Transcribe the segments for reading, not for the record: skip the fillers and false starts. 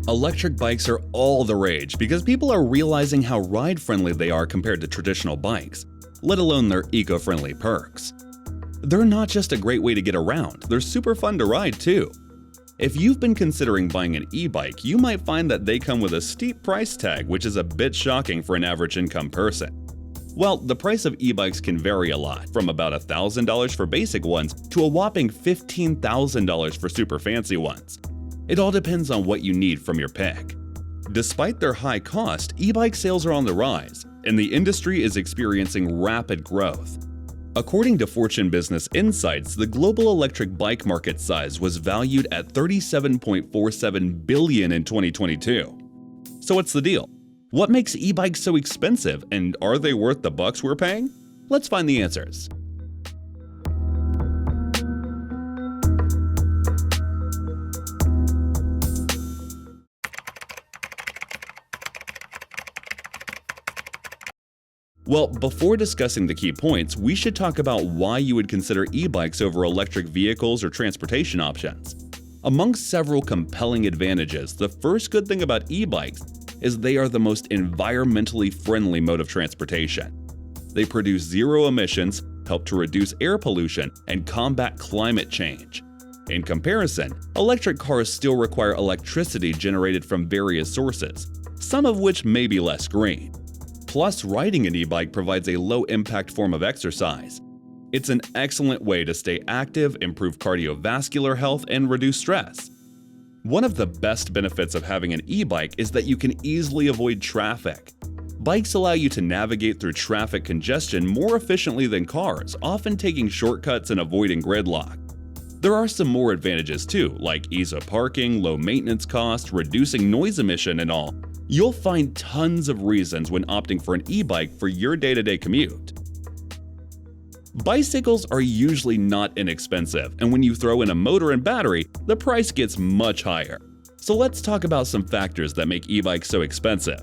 Electric bikes are all the rage because people are realizing how ride-friendly they are compared to traditional bikes, let alone their eco-friendly perks. They're not just a great way to get around, they're super fun to ride too. If you've been considering buying an e-bike, you might find that they come with a steep price tag, which is a bit shocking for an average income person. Well, the price of e-bikes can vary a lot, from about $1,000 for basic ones to a whopping $15,000 for super fancy ones. It all depends on what you need from your pick. Despite their high cost, e-bike sales are on the rise, and the industry is experiencing rapid growth. According to Fortune Business Insights, the global electric bike market size was valued at $37.47 billion in 2022. So what's the deal? What makes e-bikes so expensive, and are they worth the bucks we're paying? Let's find the answers. Well, before discussing the key points, we should talk about why you would consider e-bikes over electric vehicles or transportation options. Among several compelling advantages, the first good thing about e-bikes is they are the most environmentally friendly mode of transportation. They produce zero emissions, help to reduce air pollution, and combat climate change. In comparison, electric cars still require electricity generated from various sources, some of which may be less green. Plus, riding an e-bike provides a low-impact form of exercise. It's an excellent way to stay active, improve cardiovascular health, and reduce stress. One of the best benefits of having an e-bike is that you can easily avoid traffic. Bikes allow you to navigate through traffic congestion more efficiently than cars, often taking shortcuts and avoiding gridlock. There are some more advantages too, like ease of parking, low maintenance cost, reducing noise emission, and all. You'll find tons of reasons when opting for an e-bike for your day-to-day commute. Bicycles are usually not inexpensive, and when you throw in a motor and battery, the price gets much higher. So let's talk about some factors that make e-bikes so expensive.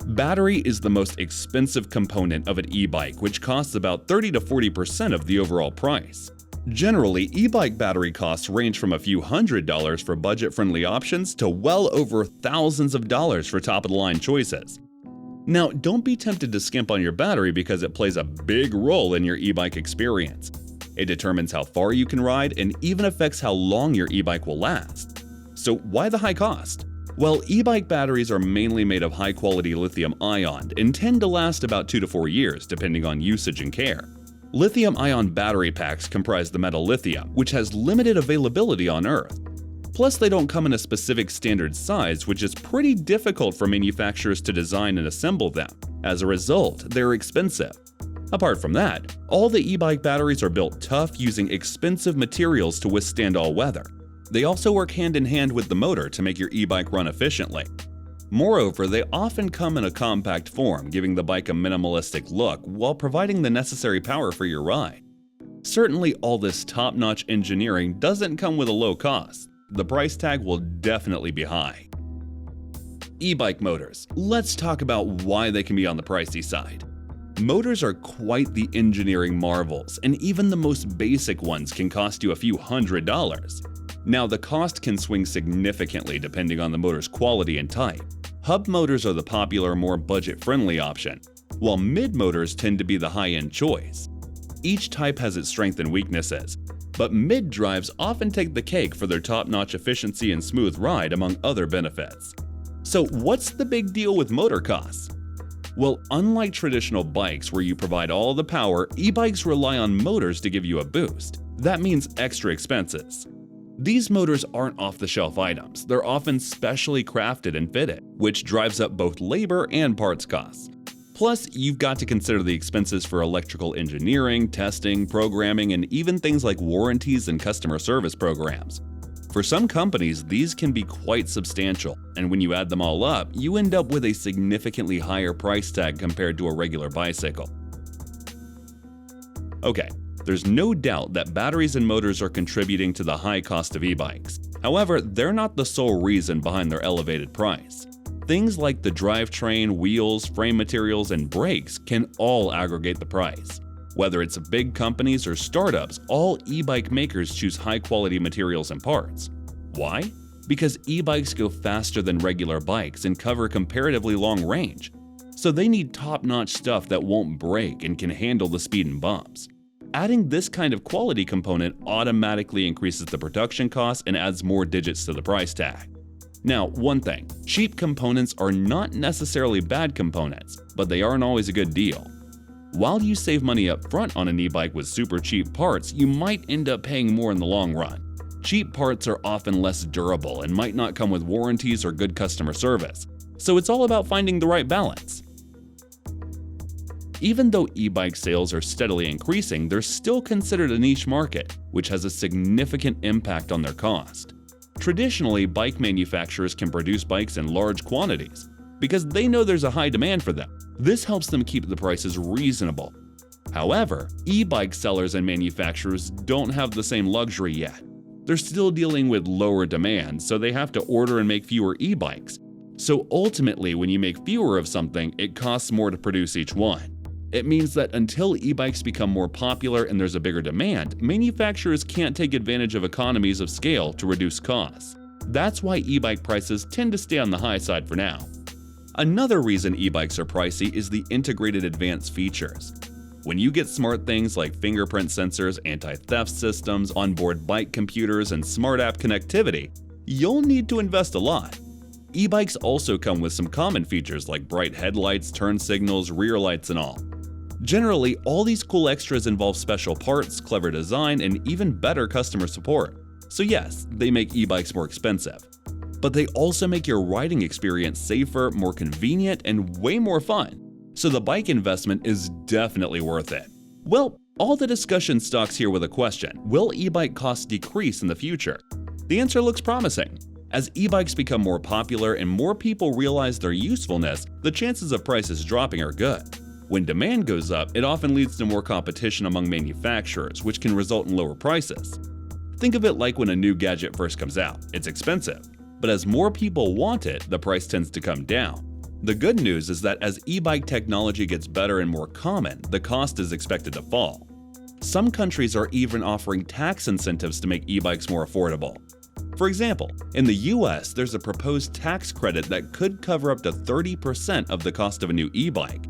Battery is the most expensive component of an e-bike, which costs about 30 to 40% of the overall price. Generally, e-bike battery costs range from a few $100s for budget-friendly options to well over thousands of dollars for top-of-the-line choices. Now, don't be tempted to skimp on your battery because it plays a big role in your e-bike experience. It determines how far you can ride and even affects how long your e-bike will last. So why the high cost? Well, e-bike batteries are mainly made of high-quality lithium-ion and tend to last about 2 to 4 years depending on usage and care. Lithium-ion battery packs comprise the metal lithium, which has limited availability on Earth. Plus, they don't come in a specific standard size, which is pretty difficult for manufacturers to design and assemble them. As a result, they're expensive. Apart from that, all the e-bike batteries are built tough using expensive materials to withstand all weather. They also work hand in hand with the motor to make your e-bike run efficiently. Moreover, they often come in a compact form, giving the bike a minimalistic look while providing the necessary power for your ride. Certainly, all this top-notch engineering doesn't come with a low cost. The price tag will definitely be high. E-bike motors. Let's talk about why they can be on the pricey side. Motors are quite the engineering marvels, and even the most basic ones can cost you a few $100s. Now, the cost can swing significantly depending on the motor's quality and type. Hub motors are the popular, more budget-friendly option, while mid motors tend to be the high-end choice. Each type has its strengths and weaknesses, but mid drives often take the cake for their top-notch efficiency and smooth ride, among other benefits. So what's the big deal with motor costs? Well, unlike traditional bikes where you provide all the power, e-bikes rely on motors to give you a boost. That means extra expenses. These motors aren't off-the-shelf items, they're often specially crafted and fitted, which drives up both labor and parts costs. Plus, you've got to consider the expenses for electrical engineering, testing, programming, and even things like warranties and customer service programs. For some companies, these can be quite substantial, and when you add them all up, you end up with a significantly higher price tag compared to a regular bicycle. Okay. There's no doubt that batteries and motors are contributing to the high cost of e-bikes. However, they're not the sole reason behind their elevated price. Things like the drivetrain, wheels, frame materials, and brakes can all aggregate the price. Whether it's big companies or startups, all e-bike makers choose high-quality materials and parts. Why? because e-bikes go faster than regular bikes and cover comparatively long range. So they need top-notch stuff that won't break and can handle the speed and bumps. Adding this kind of quality component automatically increases the production cost and adds more digits to the price tag. Now, one thing, cheap components are not necessarily bad components, but they aren't always a good deal. While you save money up front on an e-bike with super cheap parts, you might end up paying more in the long run. Cheap parts are often less durable and might not come with warranties or good customer service, so it's all about finding the right balance. Even though e-bike sales are steadily increasing, they're still considered a niche market, which has a significant impact on their cost. Traditionally, bike manufacturers can produce bikes in large quantities because they know there's a high demand for them. This helps them keep the prices reasonable. However, e-bike sellers and manufacturers don't have the same luxury yet. They're still dealing with lower demand, so they have to order and make fewer e-bikes. So ultimately, when you make fewer of something, it costs more to produce each one. It means that until e-bikes become more popular and there's a bigger demand, manufacturers can't take advantage of economies of scale to reduce costs. That's why e-bike prices tend to stay on the high side for now. Another reason e-bikes are pricey is the integrated advanced features. When you get smart things like fingerprint sensors, anti-theft systems, onboard bike computers, and smart app connectivity, you'll need to invest a lot. E-bikes also come with some common features like bright headlights, turn signals, rear lights, and all. Generally, all these cool extras involve special parts, clever design, and even better customer support. So yes, they make e-bikes more expensive. But they also make your riding experience safer, more convenient, and way more fun. So the bike investment is definitely worth it. Well, all the discussion stocks here with a question: will e-bike costs decrease in the future? The answer looks promising. As e-bikes become more popular and more people realize their usefulness, the chances of prices dropping are good. When demand goes up, it often leads to more competition among manufacturers, which can result in lower prices. Think of it like when a new gadget first comes out. It's expensive, but as more people want it, the price tends to come down. The good news is that as e-bike technology gets better and more common, the cost is expected to fall. Some countries are even offering tax incentives to make e-bikes more affordable. For example, in the US, there's a proposed tax credit that could cover up to 30% of the cost of a new e-bike.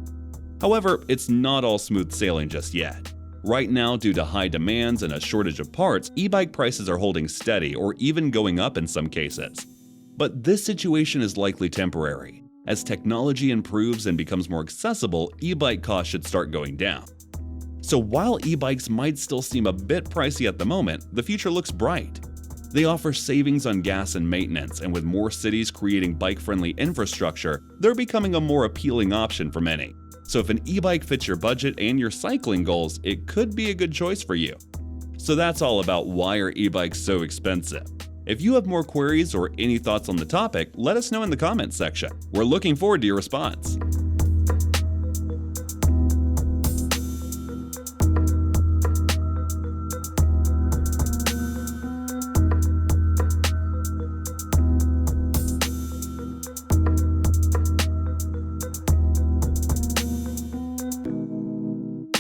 However, it's not all smooth sailing just yet. Right now, due to high demands and a shortage of parts, e-bike prices are holding steady or even going up in some cases. But this situation is likely temporary. As technology improves and becomes more accessible, e-bike costs should start going down. So while e-bikes might still seem a bit pricey at the moment, the future looks bright. They offer savings on gas and maintenance, and with more cities creating bike-friendly infrastructure, they're becoming a more appealing option for many. So if an e-bike fits your budget and your cycling goals, it could be a good choice for you. So that's all about why are e-bikes so expensive. If you have more queries or any thoughts on the topic, let us know in the comments section. We're looking forward to your response.